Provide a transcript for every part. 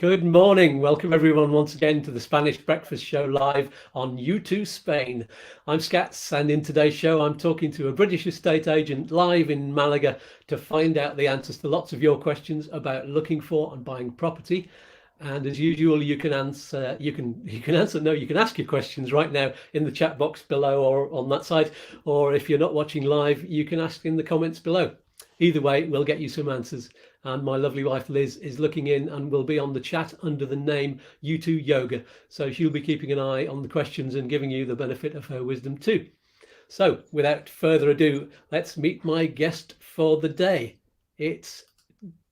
Good morning. Welcome everyone once again to the Spanish Breakfast Show live on YouTube Spain. I'm Skatz, and in today's show I'm talking to a British estate agent live in Malaga to find out the answers to lots of your questions about looking for and buying property. And as usual, you can ask your questions right now in the chat box below or on that side, or if you're not watching live, you can ask in the comments below. Either way, we'll get you some answers. And my lovely wife Liz is looking in and will be on the chat under the name U2 Yoga. So she'll be keeping an eye on the questions and giving you the benefit of her wisdom too. So without further ado, let's meet my guest for the day. It's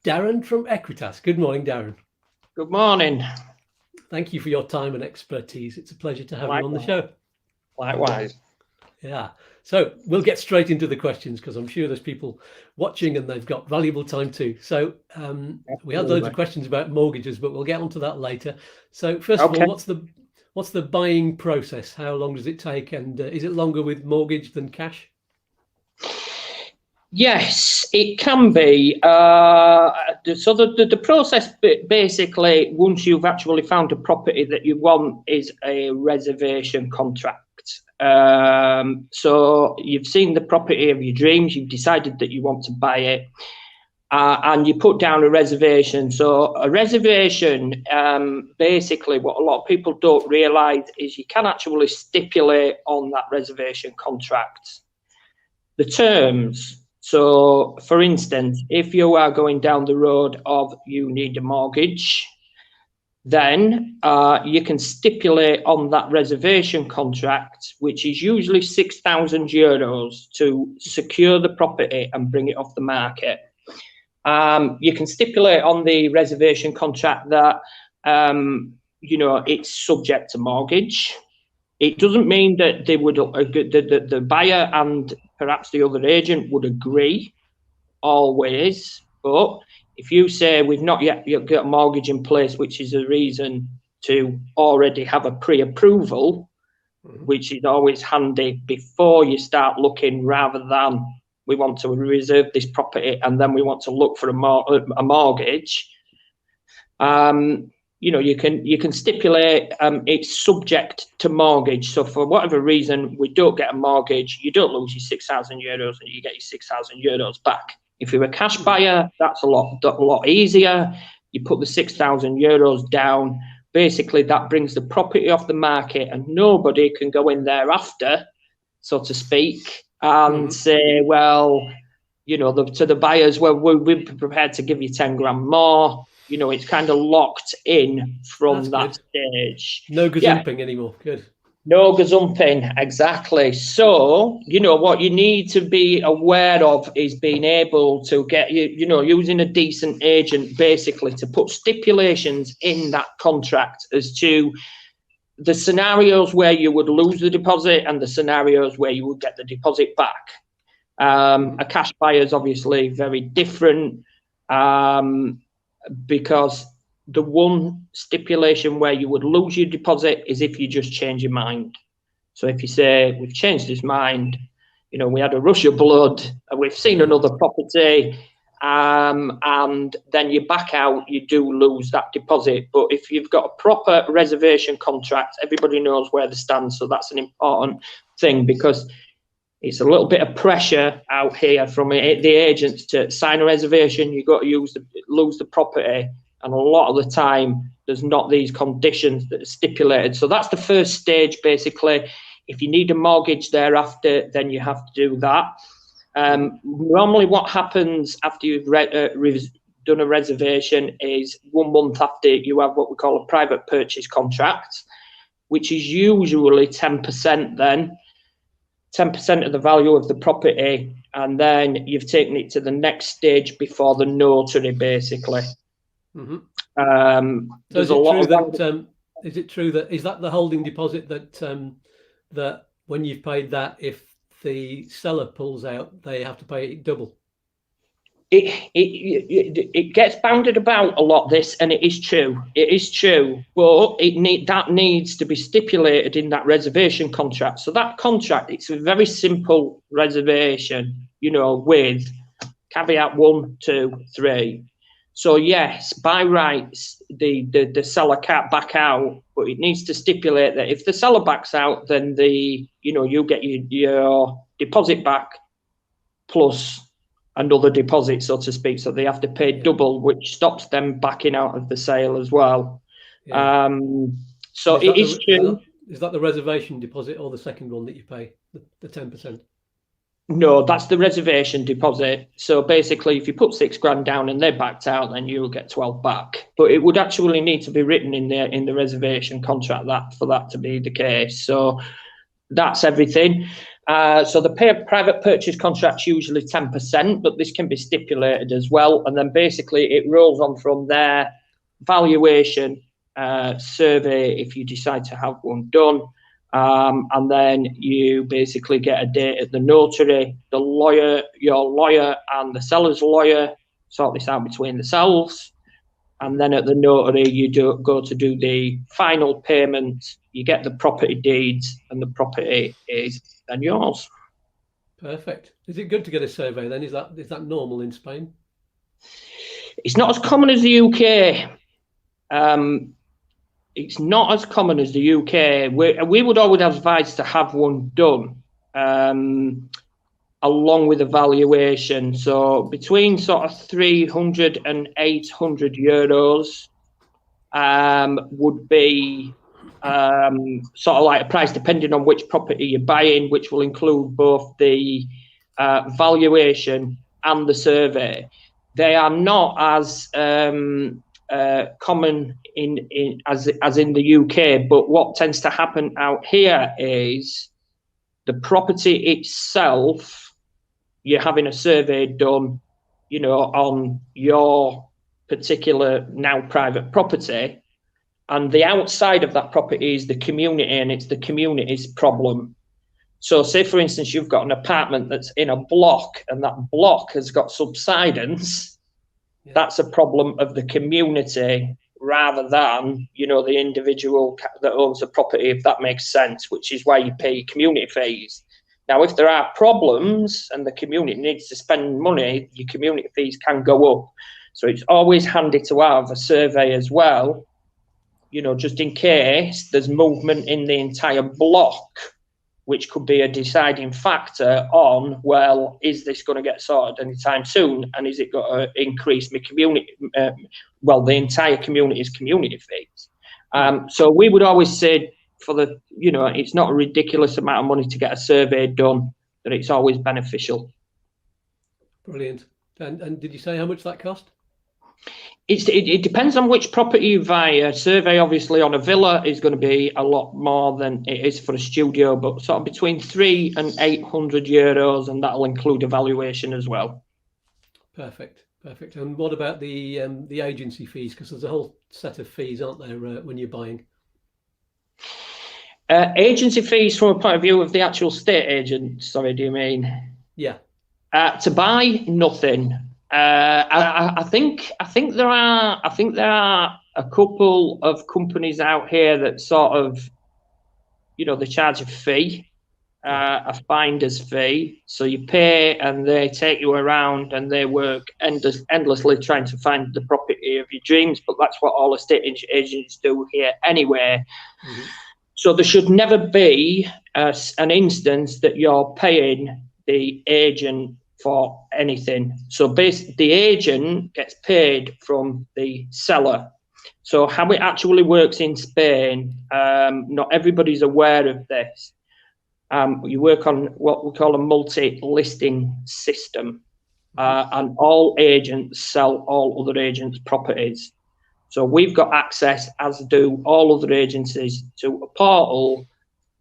Darren from Equitas. Good morning, Darren. Good morning. Thank you for your time and expertise. It's a pleasure to have you on the show. Likewise. Yeah. So we'll get straight into the questions because I'm sure there's people watching and they've got valuable time too. So we had loads of questions about mortgages, but we'll get onto that later. So first of all, what's the buying process? How long does it take? And is it longer with mortgage than cash? Yes, it can be. So the process basically, once you've actually found a property that you want, is a reservation contract. So you've seen the property of your dreams, you've decided that you want to buy it, and you put down a reservation. So a reservation, basically what a lot of people don't realise is you can actually stipulate on that reservation contract the terms. So for instance, if you are going down the road of you need a mortgage, then you can stipulate on that reservation contract, which is usually €6,000, to secure the property and bring it off the market. You can stipulate on the reservation contract that it's subject to mortgage. It doesn't mean that they would the buyer and perhaps the other agent would agree always, but if you say we've not yet got a mortgage in place, which is a reason to already have a pre-approval, which is always handy before you start looking, rather than we want to reserve this property and then we want to look for a mortgage. You can stipulate it's subject to mortgage. So for whatever reason we don't get a mortgage, you don't lose your €6,000 and you get your €6,000 back. If you're a cash buyer, that's a lot easier. You put the €6,000 down. Basically, that brings the property off the market, and nobody can go in thereafter, so to speak, and say, well, to the buyers, well, we're prepared to give you 10 grand more. It's kind of locked in from that stage. No gazumping anymore. Good. No gazumping, exactly. So, what you need to be aware of is being able to get, using a decent agent, basically, to put stipulations in that contract as to the scenarios where you would lose the deposit and the scenarios where you would get the deposit back. A cash buyer is obviously very different, because the one stipulation where you would lose your deposit is if you just change your mind. So if you say, we've changed his mind, we had a rush of blood, and we've seen another property, and then you back out, you do lose that deposit. But if you've got a proper reservation contract, everybody knows where they stand. So that's an important thing, because it's a little bit of pressure out here from the agents to sign a reservation. You've got to lose the property. And a lot of the time, there's not these conditions that are stipulated. So that's the first stage, basically. If you need a mortgage thereafter, then you have to do that. Normally what happens after you've done a reservation is 1 month after you have what we call a private purchase contract, which is usually 10% then. 10% of the value of the property, and then you've taken it to the next stage before the notary, basically. So there's a lot of that. Is it true that is that the holding deposit that that when you've paid that, if the seller pulls out, they have to pay double? It gets bounded about a lot, this, and it is true. It is true, but that needs to be stipulated in that reservation contract. So that contract, it's a very simple reservation, with caveat 1, 2, 3. So yes, by rights, the seller can't back out, but it needs to stipulate that if the seller backs out, then you get your deposit back plus another deposit, so to speak. So they have to pay double, which stops them backing out of the sale as well. Yeah. So it is true. Is that the reservation deposit or the second one that you pay, the 10%? No, that's the reservation deposit. So basically, if you put £6,000 down and they backed out, then you'll get 12 back. But it would actually need to be written in the reservation contract for that to be the case. So that's everything. So the private purchase contract's usually 10%, but this can be stipulated as well. And then basically it rolls on from there. Valuation survey, if you decide to have one done. And then you basically get a date at the notary, your lawyer and the seller's lawyer sort this out between themselves. And then at the notary, you go to do the final payment, you get the property deeds, and the property is then yours. Perfect. Is it good to get a survey then? Is that normal in Spain? It's not as common as the UK. It's not as common as the UK. We would always advise to have one done along with a valuation. So between sort of 300 and 800 euros would be sort of like a price depending on which property you're buying, which will include both the valuation and the survey. They are not as common as in the UK, but what tends to happen out here is the property itself, you're having a survey done, on your particular now private property, and the outside of that property is the community, and it's the community's problem. So say, for instance, you've got an apartment that's in a block and that block has got subsidence. Yeah. That's a problem of the community rather than, the individual that owns the property, if that makes sense, which is why you pay community fees. Now, if there are problems and the community needs to spend money, your community fees can go up. So it's always handy to have a survey as well, just in case there's movement in the entire block, which could be a deciding factor on, well, is this going to get sorted anytime soon? And is it going to increase my community? The entire community's community fees. So we would always say it's not a ridiculous amount of money to get a survey done, that it's always beneficial. Brilliant. And did you say how much that cost? It depends on which property you buy. A survey, obviously, on a villa is going to be a lot more than it is for a studio, but sort of between 300 and 800 euros, and that'll include evaluation as well. Perfect. And what about the agency fees? Because there's a whole set of fees, aren't there, when you're buying? Agency fees from a point of view of the actual estate agent. Sorry, do you mean? Yeah. To buy, nothing. I think there are a couple of companies out here that sort of, they charge a fee, a finder's fee. So you pay and they take you around and they work endlessly trying to find the property of your dreams. But that's what all estate agents do here anyway. Mm-hmm. So there should never be an instance that you're paying the agent for anything. So basically, the agent gets paid from the seller. So how it actually works in Spain, not everybody's aware of this. You work on what we call a multi-listing system, and all agents sell all other agents' properties. So we've got access, as do all other agencies, to a portal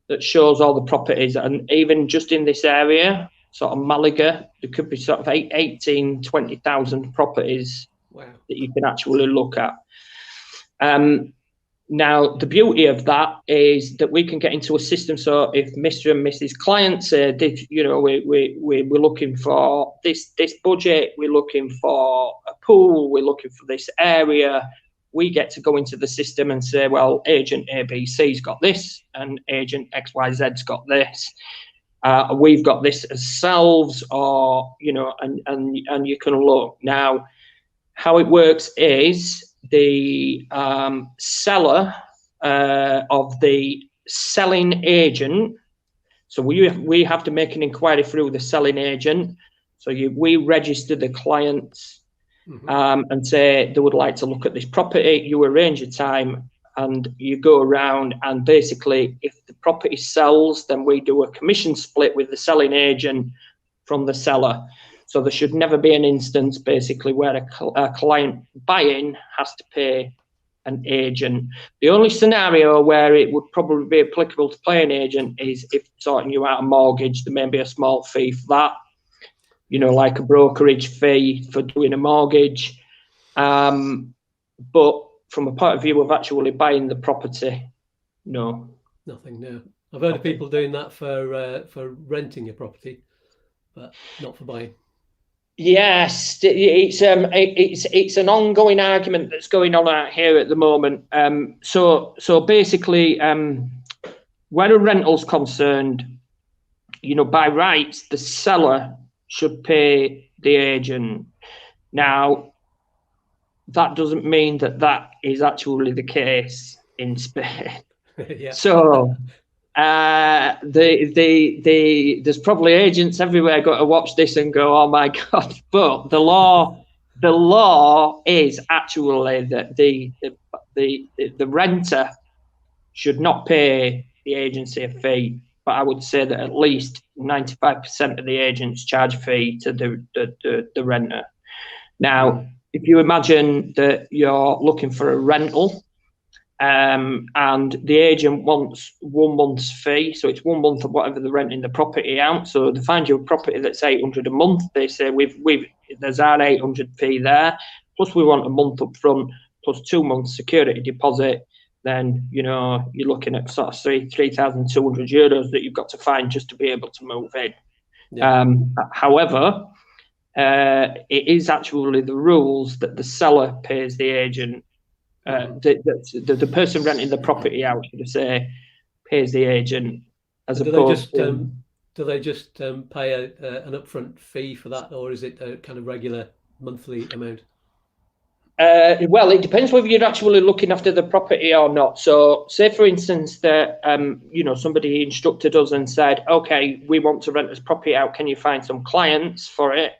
that shows all the properties. And even just in this area, sort of Malaga, there could be sort of 20,000 properties. Wow. That you can actually look at. Now, the beauty of that is that we can get into a system. So if Mr. and Mrs. Client say, we're looking for this budget, we're looking for a pool, we're looking for this area, we get to go into the system and say, well, agent ABC's got this and agent XYZ's got this. We've got this ourselves, or and you can look. Now, how it works is the seller of the selling agent. So we have to make an inquiry through the selling agent. So we register the clients and say they would like to look at this property. You arrange a time and you go around, and basically if the property sells, then we do a commission split with the selling agent from the seller. So there should never be an instance basically where a client buying has to pay an agent. The only scenario where it would probably be applicable to pay an agent is if sorting you out a mortgage. There may be a small fee for that, you know, like a brokerage fee for doing a mortgage. But from a point of view of actually buying the property, no. Nothing, no. I've heard of people doing that for renting a property, but not for buying. Yes, it's an ongoing argument that's going on out here at the moment. So basically, where a rental's concerned, you know, by rights, the seller should pay the agent. Now, that doesn't mean that is actually the case in Spain. Yeah. So there's probably agents everywhere got to watch this and go, oh my God. But the law is actually that the renter should not pay the agency a fee. But I would say that at least 95% of the agents charge a fee to the renter. Now, if you imagine that you're looking for a rental, and the agent wants 1 month's fee, so it's 1 month of whatever they're renting the property out. So they find you a property that's $800 a month. They say there's our 800 fee there, plus we want a month up front, plus 2 months security deposit. Then you know you're looking at sort of 3,200 euros that you've got to find just to be able to move in. Yeah. However, it is actually the rules that the seller pays the agent. The person renting the property out, should I say, pays the agent as opposed to. Do they just pay an upfront fee for that, or is it a kind of regular monthly amount? Well, it depends whether you're actually looking after the property or not. So, say for instance that you know, somebody instructed us and said, "Okay, we want to rent this property out. Can you find some clients for it?"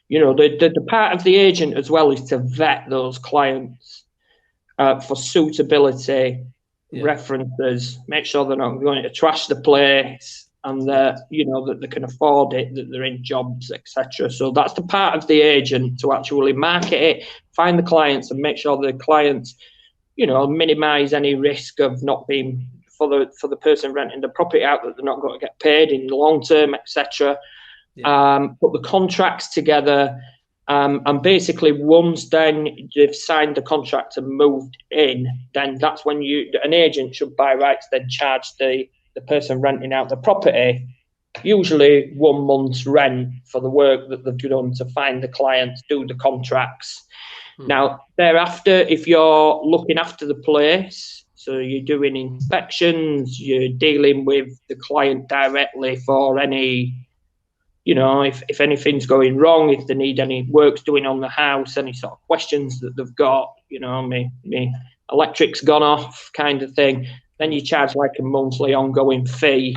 You know, the part of the agent as well is to vet those clients for suitability, references, make sure they're not going to trash the place, and that you know that they can afford it, that they're in jobs, etc. So that's the part of the agent to actually market it, find the clients, and make sure the clients, you know, minimize any risk of not being for the person renting the property out, that they're not going to get paid in the long term, etc. Put the contracts together, and basically once then they've signed the contract and moved in, then that's when an agent should by rights then charge the person renting out the property usually 1 month's rent for the work that they've done to find the clients, do the contracts. Now thereafter, if you're looking after the place, so you're doing inspections, you're dealing with the client directly for any, you know, if anything's going wrong, if they need any works doing on the house, any sort of questions that they've got, you know, me electric's gone off kind of thing, then you charge like a monthly ongoing fee,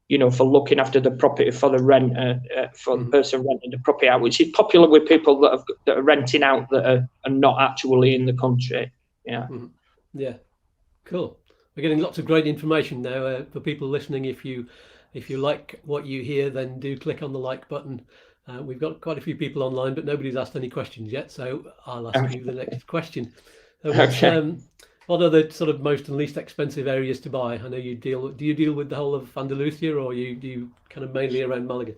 you know, for looking after the property for the renter, for the person renting the property out, which is popular with people that are renting out that are not actually in the country. Yeah. Yeah. Cool. We're getting lots of great information now for people listening. If you like what you hear, then do click on the like button. We've got quite a few people online, but nobody's asked any questions yet, so I'll ask you the next question. So what are the sort of most and least expensive areas to buy? I know do you deal with the whole of Andalusia, or do you kind of mainly around Malaga?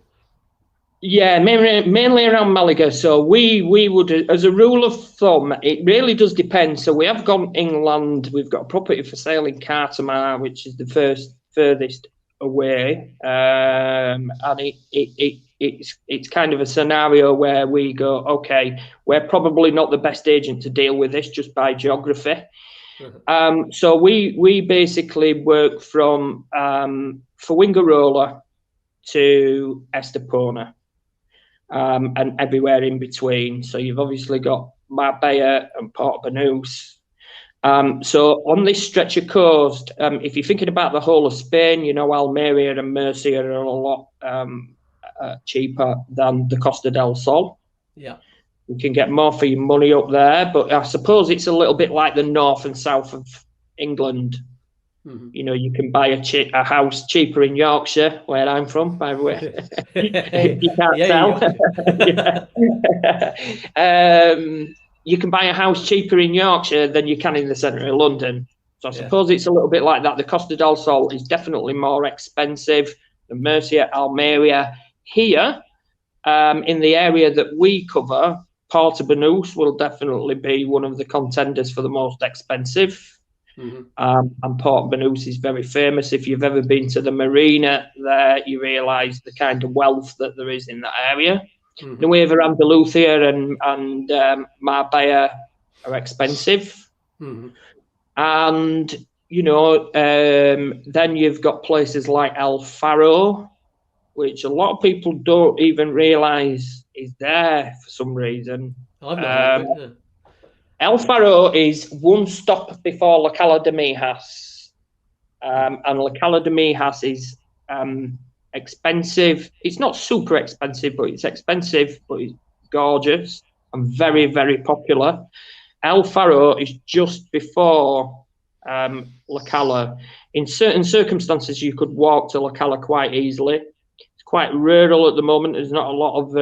Yeah, mainly around Malaga. So we would, as a rule of thumb, it really does depend. So we have gone inland. We've got a property for sale in Cartamar, which is the furthest away, and it's kind of a scenario where we go, okay, we're probably not the best agent to deal with this just by geography. So we basically work from Fuengirola to Estepona, and everywhere in between. So you've obviously got Marbella and Portobello's. So on this stretch of coast, if you're thinking about the whole of Spain, you know, Almeria and Murcia are a lot cheaper than the Costa del Sol. Yeah. You can get more for your money up there, but I suppose it's a little bit like the north and south of England. Mm-hmm. You know, you can buy a house cheaper in Yorkshire, where I'm from, by the way. You can't tell. You can buy a house cheaper in Yorkshire than you can in the centre of London. So I suppose it's a little bit like that. The Costa del Sol is definitely more expensive than Murcia, Almeria. Here, in the area that we cover, Portobello will definitely be one of the contenders for the most expensive. Mm-hmm. And Portobello is very famous. If you've ever been to the marina there, you realise the kind of wealth that there is in that area. Mm-hmm. Nueva Andalucía and Marbella are expensive. Mm-hmm. And, you know, then you've got places like El Faro, which a lot of people don't even realise is there for some reason. I've not heard of it. El Faro is one stop before La Cala de Mijas. And La Cala de Mijas is expensive. It's not super expensive, but it's expensive, but it's gorgeous and very, very popular. El Faro is just before La Cala. In certain circumstances, you could walk to La Cala quite easily. It's quite rural at the moment. There's not a lot of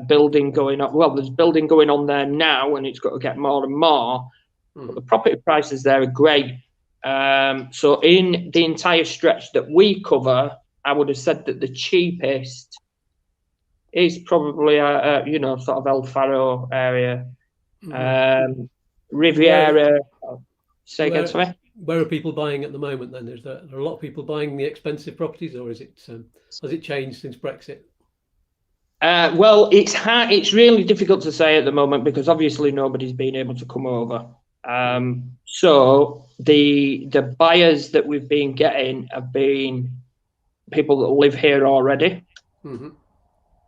building going on. Well, there's building going on there now, and it's got to get more and more. But the property prices there are great. So in the entire stretch that we cover, I would have said that the cheapest is probably you know, sort of El Faro area. Riviera. Say again, sorry. Where are people buying at the moment then? Are there a lot of people buying the expensive properties, or is it has it changed since Brexit? Well, it's hard. It's really difficult to say at the moment because obviously nobody's been able to come over. So the buyers that we've been getting have been people that live here already. Mm-hmm.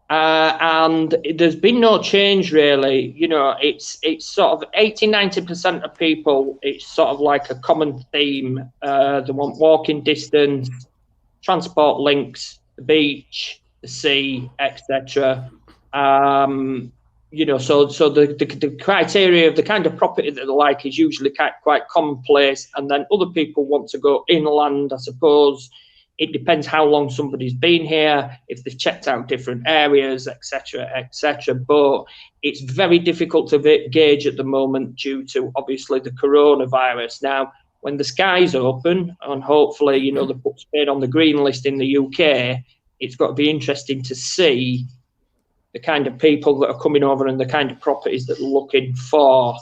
And there's been no change really. You know, it's sort of 80-90% of people, it's sort of like a common theme. They want walking distance, transport links, the beach, the sea, etc. You know, so the criteria of the kind of property that they like is usually quite commonplace, and then other people want to go inland, I suppose. It depends how long somebody's been here, if they've checked out different areas, etc., etc. But it's very difficult to gauge at the moment due to obviously the coronavirus. Now, when the skies open, and hopefully, you know, they put Spain on the green list in the UK, it's got to be interesting to see the kind of people that are coming over and the kind of properties that they're looking for.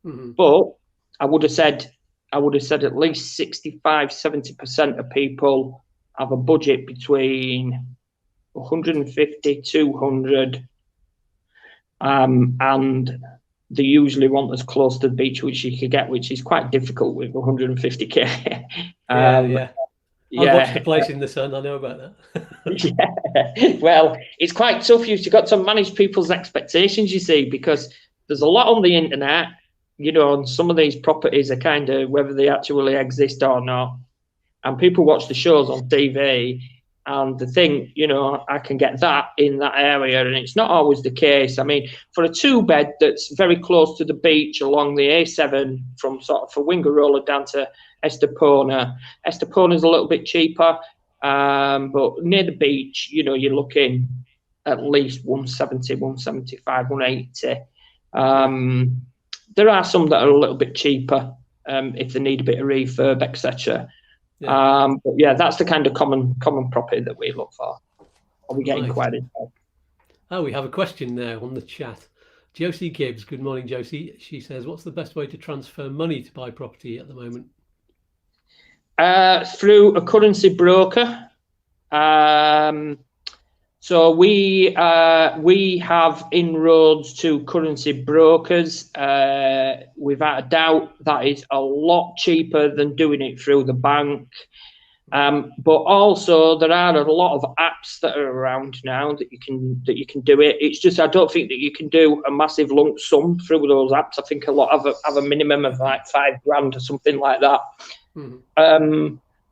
Mm-hmm. But I would have said at least 65-70% of people have a budget between 150, 200, and they usually want as close to the beach which you could get, which is quite difficult with 150k. Yeah. I've watched The Place in the Sun. I know about that. Yeah. Well, it's quite tough. You've got to manage people's expectations, you see, because there's a lot on the internet, you know, and some of these properties are kind of whether they actually exist or not. And people watch the shows on TV and they think, you know, I can get that in that area. And it's not always the case. I mean, for a 2-bed that's very close to the beach along the A7 from sort of Wingarola down to Estepona is a little bit cheaper. But near the beach, you know, you're looking at least 170, 175, 180. There are some that are a little bit cheaper if they need a bit of refurb, etc. Yeah. But yeah, that's the kind of common property that we look for. Are we getting inquiries? Oh, we have a question now on the chat. Josie Gibbs, good morning, Josie. She says, what's the best way to transfer money to buy property at the moment? Through a currency broker. So we have inroads to currency brokers. Without a doubt, that is a lot cheaper than doing it through the bank. But also there are a lot of apps that are around now that you can do it. It's just I don't think that you can do a massive lump sum through those apps. I think a lot have a minimum of like £5,000 or something like that.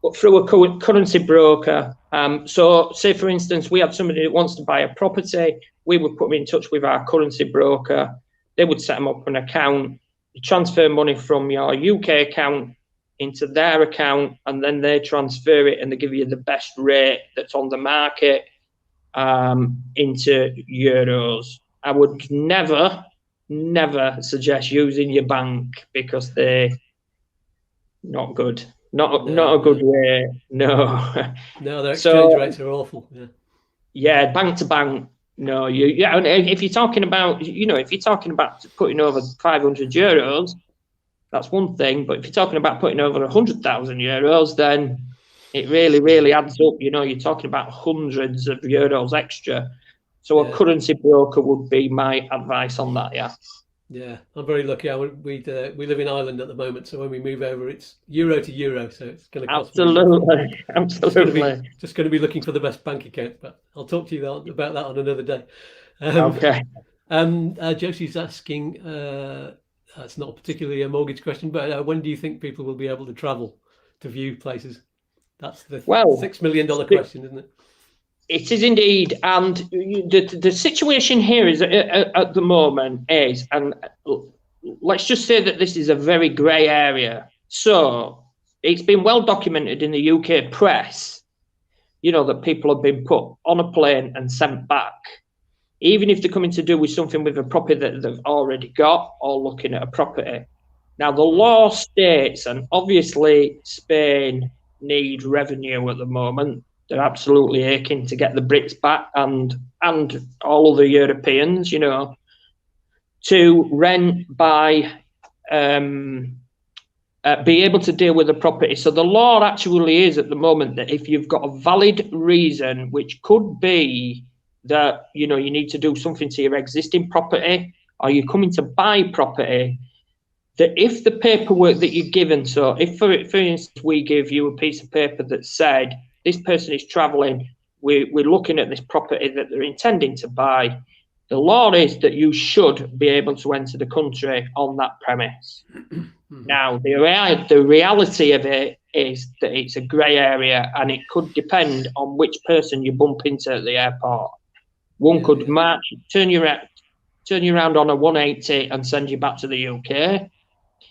But through a currency broker. So say for instance we have somebody that wants to buy a property, we would put them in touch with our currency broker. They would set them up an account, you transfer money from your UK account into their account, and then they transfer it and they give you the best rate that's on the market into euros. I would never suggest using your bank because they're not good. Not a good way. No. No, their exchange rates are awful. Yeah, bank to bank. No, and if you're talking about, putting over €500, that's one thing. But if you're talking about putting over €100,000, then it really adds up. You're talking about hundreds of euros extra. So a currency broker would be my advice on that. Yeah. Yeah, I'm very lucky. We live in Ireland at the moment, so when we move over, it's euro to euro, so it's going to cost absolutely. Just going to be looking for the best bank account, but I'll talk to you about that on another day. Okay. Josie's asking, it's not particularly a mortgage question, but when do you think people will be able to travel to view places? That's the $6 million question, isn't it? It is indeed, and the situation here is at the moment is, and let's just say that this is a very grey area. So it's been well documented in the UK press, that people have been put on a plane and sent back, even if they're coming to do with something with a property that they've already got or looking at a property. Now the law states, and obviously Spain need revenue at the moment. They're absolutely aching to get the Brits back and all other Europeans, to rent, buy, be able to deal with the property. So the law actually is at the moment that if you've got a valid reason, which could be that, you need to do something to your existing property or you're coming to buy property, that if the paperwork that you're given, so if for instance, we give you a piece of paper that said, this person is traveling, we're looking at this property that they're intending to buy, the law is that you should be able to enter the country on that premise. Now, the reality of it is that it's a grey area and it could depend on which person you bump into at the airport. One could turn you around on a 180 and send you back to the UK.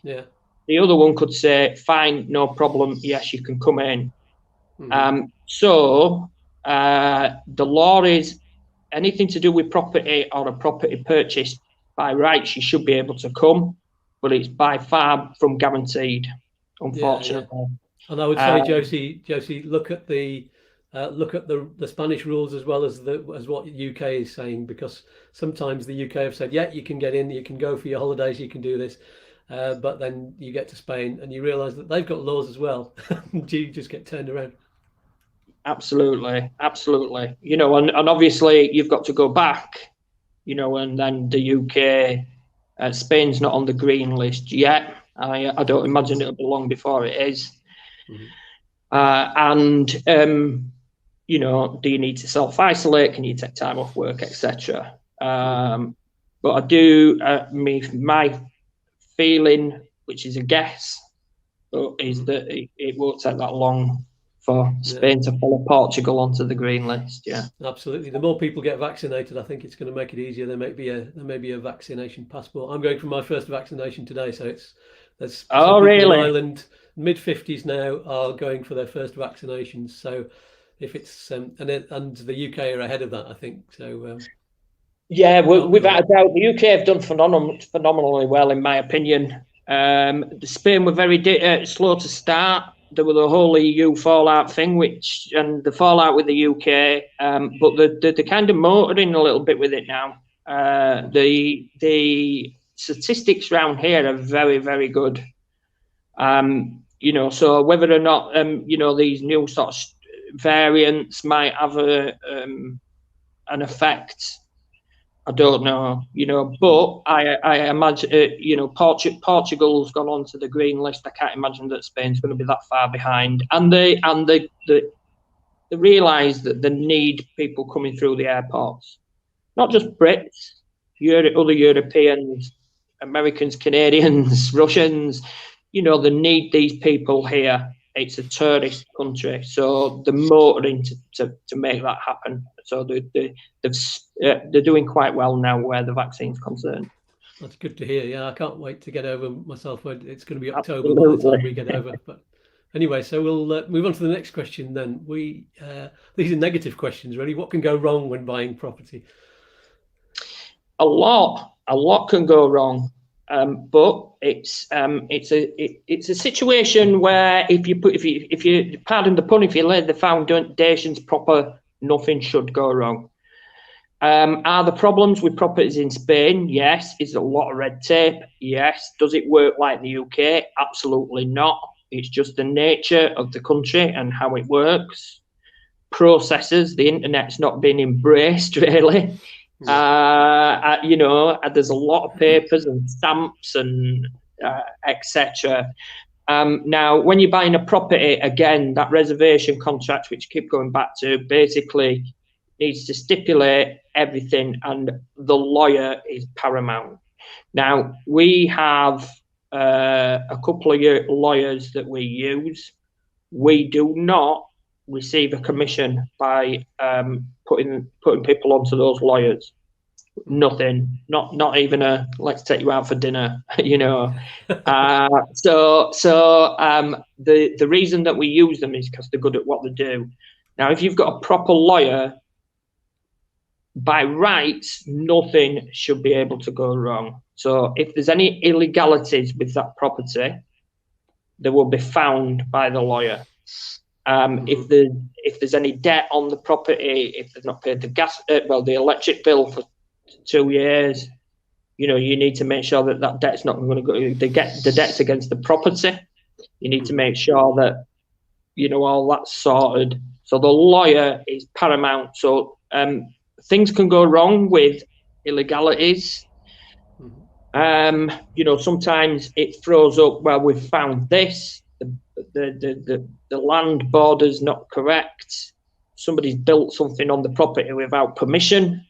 Yeah. The other one could say, fine, no problem, yes, you can come in. So the law is anything to do with property or a property purchase, by rights you should be able to come, but it's by far from guaranteed, unfortunately. Yeah. And I would say, Josie, look at the Spanish rules as well as what UK is saying, because sometimes the UK have said, yeah, you can get in, you can go for your holidays, you can do this. But then you get to Spain and you realise that they've got laws as well. You just get turned around. Absolutely. And obviously you've got to go back, and then the UK, Spain's not on the green list yet. I don't imagine it'll be long before it is. Do you need to self-isolate? Can you take time off work, etc.? But I do, my feeling, which is a guess, is that it won't take that long for Spain to follow Portugal onto the green list. Yeah, absolutely. The more people get vaccinated, I think it's going to make it easier. There may be a vaccination passport. I'm going for my first vaccination today, so there's really? In Ireland, mid-50s now are going for their first vaccinations. So if it's and the UK are ahead of that, I think. So yeah, without a doubt, the UK have done phenomenally well, in my opinion. Spain were very slow to start. There was the whole EU fallout thing, and the fallout with the UK, but they're kind of motoring a little bit with it now. The statistics around here are very, very good. So whether or not these new sort of variants might have an effect, I don't know, but I imagine, Portugal's gone onto the green list. I can't imagine that Spain's going to be that far behind. And they realise that they need people coming through the airports, not just Brits, other Europeans, Americans, Canadians, Russians. They need these people here. It's a tourist country, so they're motoring to make that happen. So they're doing quite well now where the vaccine's concerned. That's good to hear. Yeah, I can't wait to get over myself. It's going to be October by the time we get over. But anyway, so we'll move on to the next question then. These are negative questions, really. What can go wrong when buying property? A lot can go wrong. But it's a situation where if you pardon the pun, if you lay the foundations proper, nothing should go wrong. Are the problems with properties in Spain? Yes. Is there a lot of red tape? Yes. Does it work like the UK? Absolutely not. It's just the nature of the country and how it works. Processes, the internet's not been embraced really. There's a lot of papers and stamps and etc. Now, when you're buying a property, again, that reservation contract, which I keep going back to, basically needs to stipulate everything, and the lawyer is paramount. Now, we have a couple of lawyers that we use. We do not receive a commission by putting people onto those lawyers. Nothing, not even a let's take you out for dinner, So the reason that we use them is because they're good at what they do. Now, if you've got a proper lawyer, by rights, nothing should be able to go wrong. So if there's any illegalities with that property, they will be found by the lawyer. If there's any debt on the property, if they've not paid the electric bill for 2 years, you need to make sure that debt's not going to go. The debt's against the property. You need to make sure that all that's sorted. So the lawyer is paramount. So things can go wrong with illegalities. Sometimes it throws up. Well, we've found this. The land border's not correct. Somebody's built something on the property without permission.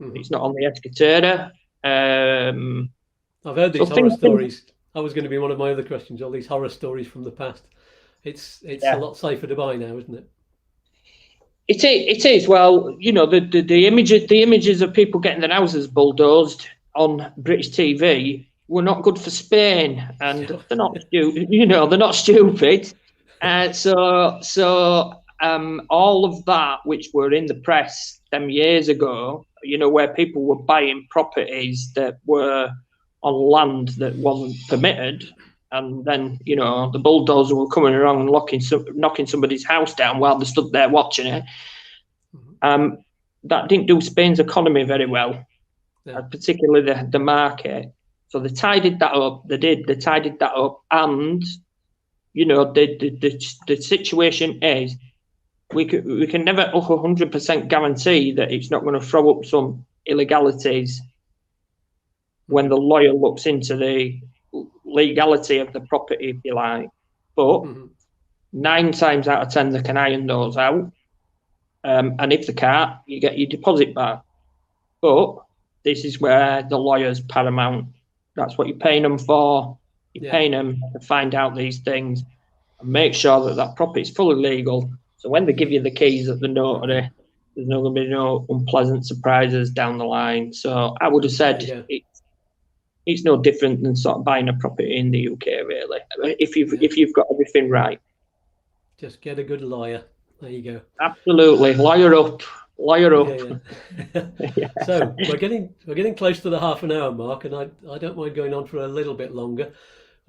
It's not on the escritura. I've heard these horror stories. That was going to be one of my other questions. All these horror stories from the past. It's a lot safer to buy now, isn't it? It is. Well, the images of people getting their houses bulldozed on British TV were not good for Spain, and they're not stupid. They're not stupid. So all of that, which were in the press them years ago, where people were buying properties that were on land that wasn't permitted, and then the bulldozer were coming around and knocking somebody's house down while they stood there watching it. That didn't do Spain's economy very well, particularly the market. So they tidied that up. They tidied that up, and the situation is we can never 100% guarantee that it's not going to throw up some illegalities when the lawyer looks into the legality of the property, if you like. But 9 times out of 10 they can iron those out, and if they can't, you get your deposit back. But this is where the lawyer's paramount. That's what you're paying them for. You're paying them to find out these things and make sure that property is fully legal. So when they give you the keys at the notary, there's not going to be no unpleasant surprises down the line. So I would have said it's no different than sort of buying a property in the UK, really. If you've got everything right, just get a good lawyer. There you go. Absolutely, lawyer up. Yeah. So we're getting close to the half an hour mark, and I don't mind going on for a little bit longer.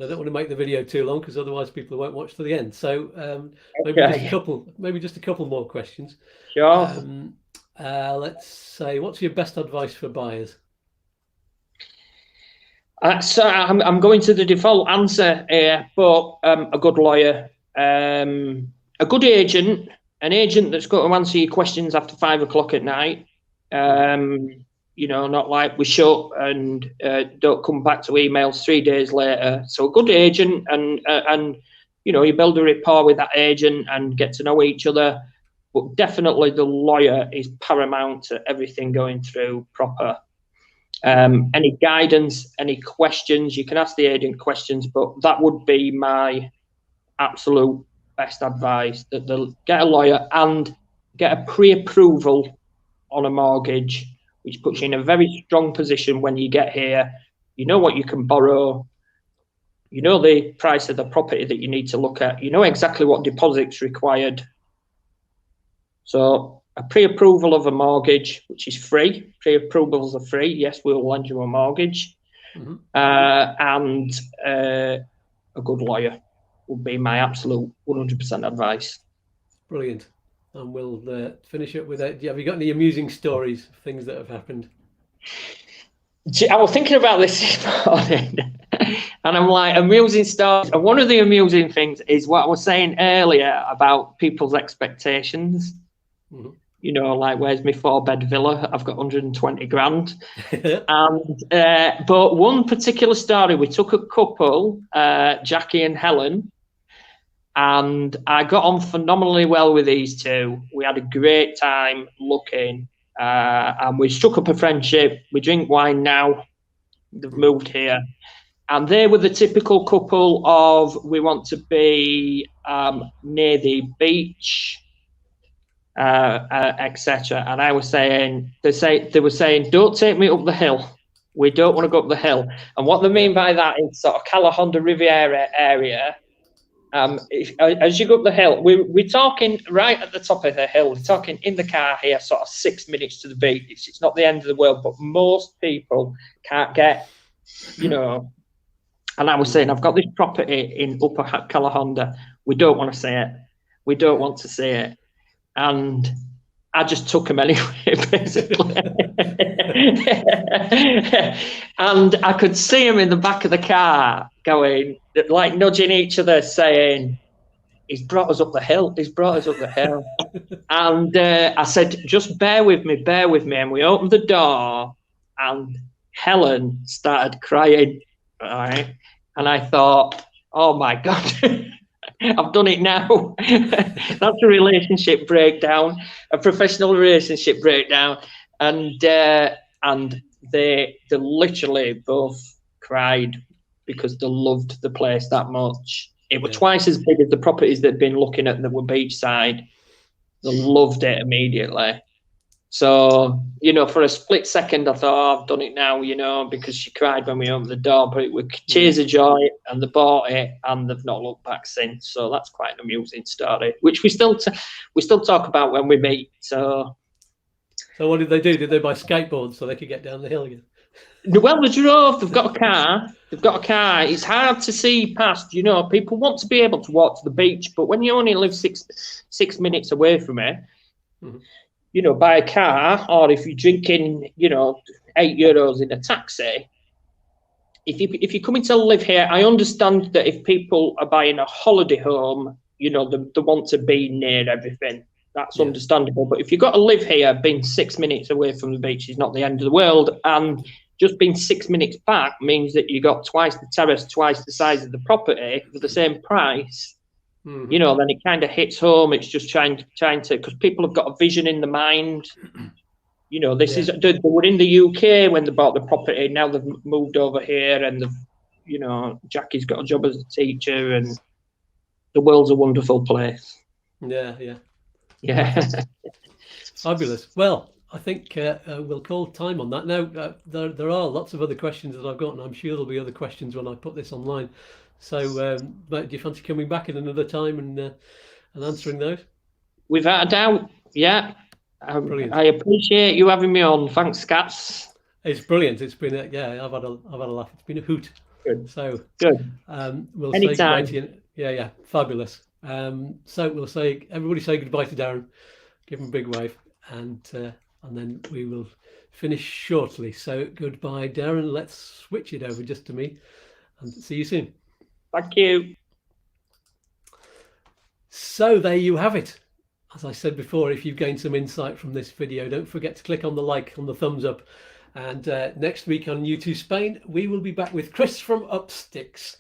I don't want to make the video too long because otherwise people won't watch to the end. So maybe just a couple more questions. Sure. Let's say, what's your best advice for buyers? So I'm going to the default answer here, but a good lawyer, a good agent, an agent that's got to answer your questions after 5 o'clock at night. not like we shut and don't come back to emails 3 days later. So a good agent and you build a rapport with that agent and get to know each other. But definitely the lawyer is paramount to everything going through proper. Any guidance, any questions, you can ask the agent questions, but that would be my absolute best advice, that they'll get a lawyer and get a pre-approval on a mortgage, which puts you in a very strong position when you get here. You know what you can borrow, you know the price of the property that you need to look at, you know exactly what deposit's required. So a pre-approval of a mortgage, which is free. Pre-approvals are free. Yes, we'll lend you a mortgage. And a good lawyer would be my absolute 100% advice. Brilliant. And we'll finish up with that. Have you got any amusing stories of things that have happened? I was thinking about this morning, and I'm like, amusing stories. And one of the amusing things is what I was saying earlier about people's expectations. Like, where's my 4-bed villa? I've got 120 grand. But one particular story, we took a couple, Jackie and Helen, and I got on phenomenally well with these two. We had a great time looking, and we struck up a friendship. We drink wine now. They've moved here. And they were the typical couple of, we want to be near the beach, etc. And I was saying, they were saying, don't take me up the hill. We don't want to go up the hill. And what they mean by that is sort of Calahonda Riviera area. As you go up the hill, we're talking right at the top of the hill. We're talking in the car here, sort of 6 minutes to the beach. It's not the end of the world, but most people can't get, And I was saying, I've got this property in Upper Calahonda. We don't want to see it. We don't want to see it. And I just took them anyway, basically. And I could see them in the back of the car going, like nudging each other, saying, he's brought us up the hill. He's brought us up the hill. And I said, just bear with me. And we opened the door and Helen started crying. All right. And I thought, oh my God. I've done it now. That's a relationship breakdown, a professional relationship breakdown, and they literally both cried because they loved the place that much. It was twice as big as the properties they'd been looking at that were beachside. They loved it immediately. So, for a split second, I thought, oh, I've done it now, because she cried when we opened the door, but it was tears of joy, and they bought it, and they've not looked back since. So that's quite an amusing story, which we still talk about when we meet. So what did they do? Did they buy skateboards so they could get down the hill again? Well, they drove. They've got a car. It's hard to see past. People want to be able to walk to the beach, but when you only live six minutes away from it. Buy a car, or if you're drinking, €8 in a taxi. If you're coming to live here, I understand that if people are buying a holiday home, they want to be near everything. That's understandable. But if you've got to live here, being 6 minutes away from the beach is not the end of the world. And just being 6 minutes back means that you got twice the terrace, twice the size of the property for the same price. Then it kind of hits home. It's just trying to, because people have got a vision in the mind. They were in the UK when they bought the property. Now they've moved over here, and Jackie's got a job as a teacher, and the world's a wonderful place. Yeah. Fabulous. Well, I think we'll call time on that. Now, there are lots of other questions that I've got, and I'm sure there'll be other questions when I put this online. So, do you fancy coming back at another time and answering those? Without a doubt, yeah. Brilliant. I appreciate you having me on. Thanks, Skatz. It's brilliant. It's been I've had a laugh. It's been a hoot. Good. So good. We'll Anytime. say goodbye to you. Yeah, fabulous. So we'll say everybody say goodbye to Darren. Give him a big wave, and then we will finish shortly. So goodbye, Darren. Let's switch it over just to me, and see you soon. Thank you. So there you have it. As I said before, if you've gained some insight from this video, don't forget to click on the like, on the thumbs up, And next week on U2 Spain, we will be back with Chris from Upsticks,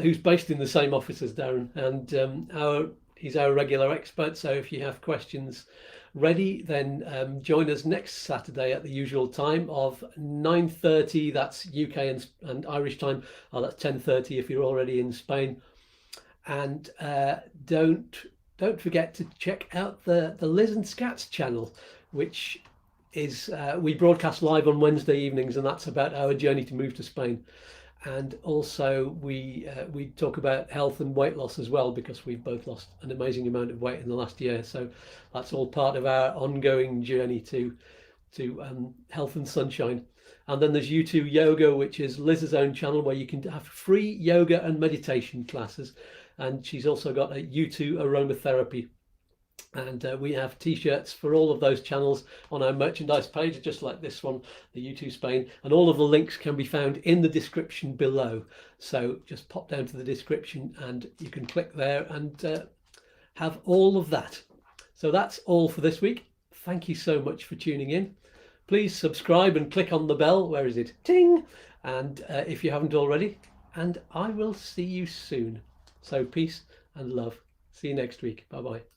who's based in the same office as Darren, and he's our regular expert. So if you have questions ready, then join us next Saturday at the usual time of 9:30. That's UK and Irish time. Oh, that's 10:30 if you're already in Spain. And don't forget to check out the Liz and Skatz channel, which is we broadcast live on Wednesday evenings, and that's about our journey to move to Spain. And also we talk about health and weight loss as well, because we've both lost an amazing amount of weight in the last year. So that's all part of our ongoing journey to health and sunshine. And then there's U2 Yoga, which is Liz's own channel, where you can have free yoga and meditation classes. And she's also got a U2 aromatherapy. And we have t-shirts for all of those channels on our merchandise page, just like this one, the U2 Spain, and all of the links can be found in the description below. So just pop down to the description and you can click there and have all of that. So that's all for this week. Thank you so much for tuning in. Please subscribe and click on the bell. Where is it? Ting! And if you haven't already, and I will see you soon. So peace and love. See you next week. Bye-bye.